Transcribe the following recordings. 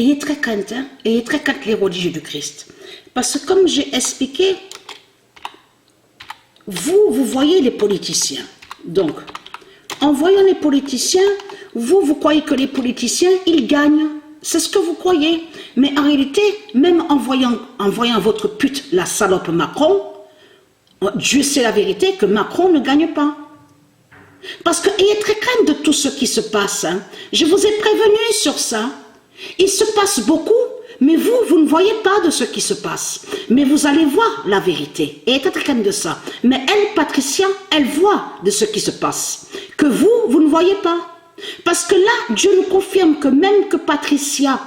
Ayez très crainte, hein? Ayez très crainte les religieux du Christ. Parce que comme j'ai expliqué, vous voyez les politiciens. Donc, en voyant les politiciens, vous croyez que les politiciens, ils gagnent. C'est ce que vous croyez. Mais en réalité, même en voyant votre pute, la salope Macron, Dieu sait la vérité que Macron ne gagne pas. Parce que ayez très crainte de tout ce qui se passe. Hein. Je vous ai prévenu sur ça. Il se passe beaucoup, mais vous ne voyez pas de ce qui se passe. Mais vous allez voir la vérité. Et ayez très crainte de ça. Mais elle, Patricia, elle voit de ce qui se passe. Que vous ne voyez pas. Parce que là, Dieu nous confirme que même que Patricia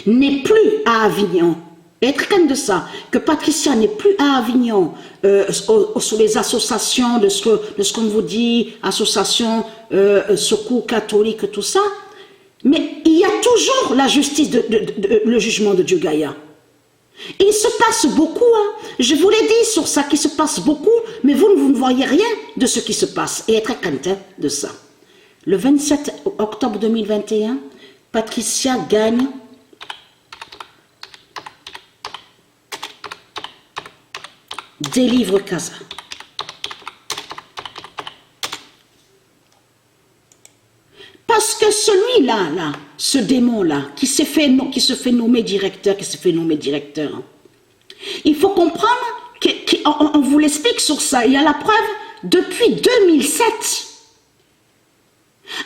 n'est plus à Avignon, et être crainte de ça, que Patricia n'est plus à Avignon, sur les associations de ce qu'on vous dit, associations, secours catholiques, tout ça, mais il y a toujours la justice, le jugement de Dieu Gaïa. Il se passe beaucoup, hein. Je vous l'ai dit sur ça, qu'il se passe beaucoup, mais vous ne voyez rien de ce qui se passe, et être crainte de ça. Le 27 octobre 2021, Patricia gagne délivre Casa. Parce que celui-là, ce démon-là, qui se fait nommer directeur, hein, il faut comprendre qu'on vous l'explique sur ça. Il y a la preuve depuis 2007.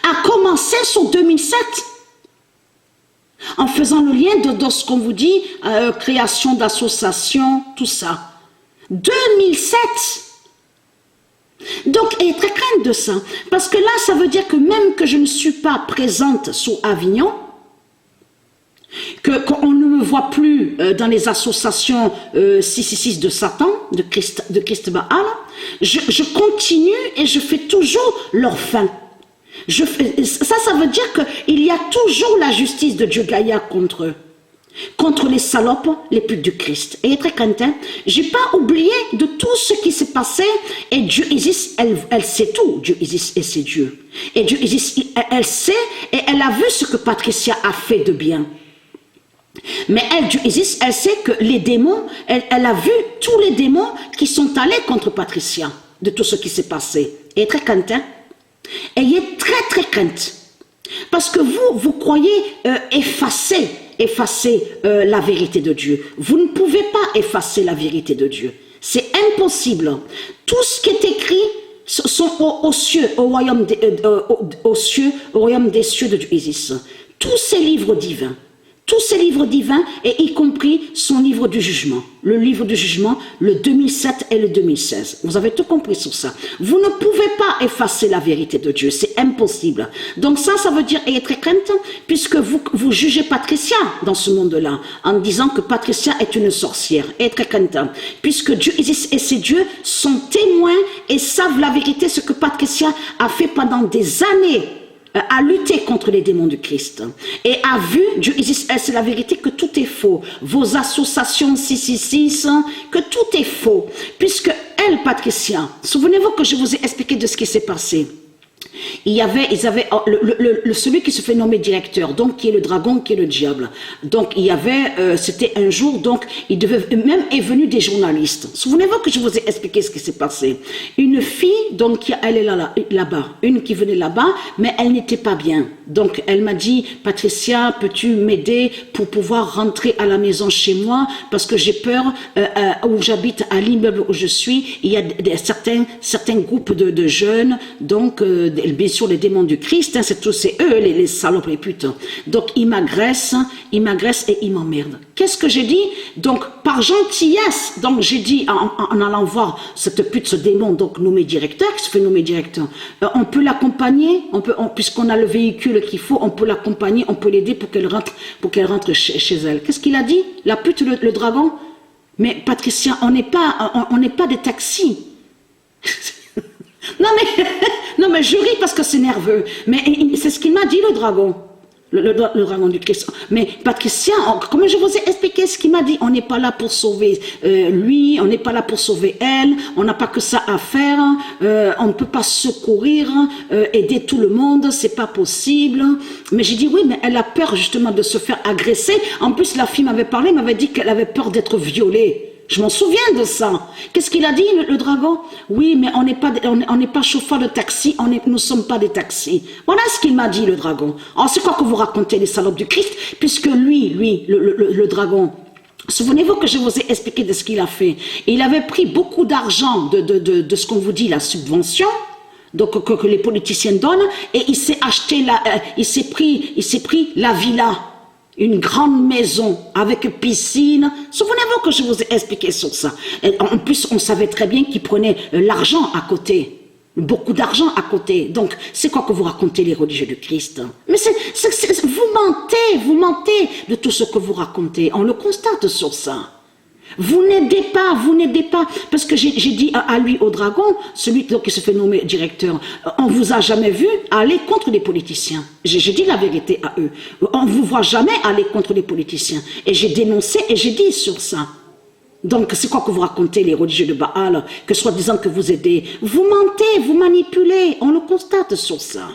A commencé sur 2007. En faisant le lien de ce qu'on vous dit, création d'associations, tout ça. 2007. Donc, ayez très crainte de ça. Parce que là, ça veut dire que même que je ne suis pas présente sur Avignon, qu'on ne me voit plus dans les associations 666 de Satan, de Christ Baal, je continue et je fais toujours leur fin. Ça veut dire qu'il y a toujours la justice de Dieu Gaïa contre eux. Contre les salopes, les putes du Christ. Et très craintin, j'ai pas oublié de tout ce qui s'est passé. Et Dieu Isis, elle sait tout. Dieu Isis, et c'est Dieu. Et Dieu Isis, elle sait, et elle a vu ce que Patricia a fait de bien. Mais elle, Dieu Isis, elle sait que les démons, elle a vu tous les démons qui sont allés contre Patricia, de tout ce qui s'est passé. Et très craintin, ayez très crainte. Parce que vous croyez effacer la vérité de Dieu. Vous ne pouvez pas effacer la vérité de Dieu. C'est impossible. Tout ce qui est écrit sont aux cieux, au royaume des cieux de Dieu Isis. Tous ces livres divins. Tous ces livres divins, et y compris son livre du jugement. Le livre du jugement, le 2007 et le 2016. Vous avez tout compris sur ça. Vous ne pouvez pas effacer la vérité de Dieu. C'est impossible. Donc ça veut dire, ayez très crainte, puisque vous jugez Patricia dans ce monde-là, en disant que Patricia est une sorcière. Ayez très crainte. Puisque Dieu et ses dieux sont témoins et savent la vérité, ce que Patricia a fait pendant des années, à lutter contre les démons du Christ. Et a vu, Dieu Isis, c'est la vérité, que tout est faux. Vos associations 666, que tout est faux. Puisque elle, Patricia, souvenez-vous que je vous ai expliqué de ce qui s'est passé. Ils avaient celui qui se fait nommer directeur, donc qui est le dragon, qui est le diable. Donc il y avait, c'était un jour, donc il devait, même est venu des journalistes. Souvenez-vous que je vous ai expliqué ce qui s'est passé. Une fille, donc elle est là-bas, une qui venait là-bas, mais elle n'était pas bien. Donc elle m'a dit, Patricia, peux-tu m'aider pour pouvoir rentrer à la maison chez moi, parce que j'ai peur, où j'habite, à l'immeuble où je suis, il y a certains groupes de jeunes, donc bien sûr les démons du Christ, hein, c'est eux les salopes, les putes. Donc ils m'agressent et ils m'emmerdent. Qu'est-ce que j'ai dit? Donc par gentillesse, donc j'ai dit en allant voir cette pute, ce démon, donc nommé directeur, qui se fait nommer directeur, on peut l'accompagner, puisqu'on a le véhicule qu'il faut, on peut l'accompagner, on peut l'aider pour qu'elle rentre chez elle. Qu'est-ce qu'il a dit? La pute, le dragon? Mais Patricia, on n'est pas des taxis. Non mais je ris parce que c'est nerveux. Mais c'est ce qu'il m'a dit, le dragon. Le dragon du Christ. Mais Patricia, comme je vous ai expliqué ce qu'il m'a dit, on n'est pas là pour sauver lui, on n'est pas là pour sauver elle, on n'a pas que ça à faire, on ne peut pas secourir, aider tout le monde, c'est pas possible. Mais j'ai dit oui, mais elle a peur justement de se faire agresser. En plus, la fille m'avait parlé, m'avait dit qu'elle avait peur d'être violée. Je m'en souviens de ça. Qu'est-ce qu'il a dit, le dragon? Oui, mais on n'est pas chauffeur de taxi, nous ne sommes pas des taxis. Voilà ce qu'il m'a dit, le dragon. Alors, c'est quoi que vous racontez, les salopes du Christ? Puisque le dragon, souvenez-vous que je vous ai expliqué de ce qu'il a fait. Il avait pris beaucoup d'argent de ce qu'on vous dit, la subvention, donc que les politiciens donnent, et il s'est acheté, il s'est pris la villa. Une grande maison avec piscine. Souvenez-vous que je vous ai expliqué sur ça. Et en plus, on savait très bien qu'il prenait l'argent à côté. Beaucoup d'argent à côté. Donc, c'est quoi que vous racontez, les religieux du Christ? Mais vous mentez de tout ce que vous racontez. On le constate sur ça. Vous n'aidez pas, parce que j'ai dit à lui, au dragon, celui qui se fait nommer directeur, on vous a jamais vu aller contre les politiciens. J'ai dit la vérité à eux. On vous voit jamais aller contre les politiciens. Et j'ai dénoncé et j'ai dit sur ça. Donc, c'est quoi que vous racontez, les religieux de Baal, que soi-disant que vous aidez? Vous mentez, vous manipulez, on le constate sur ça.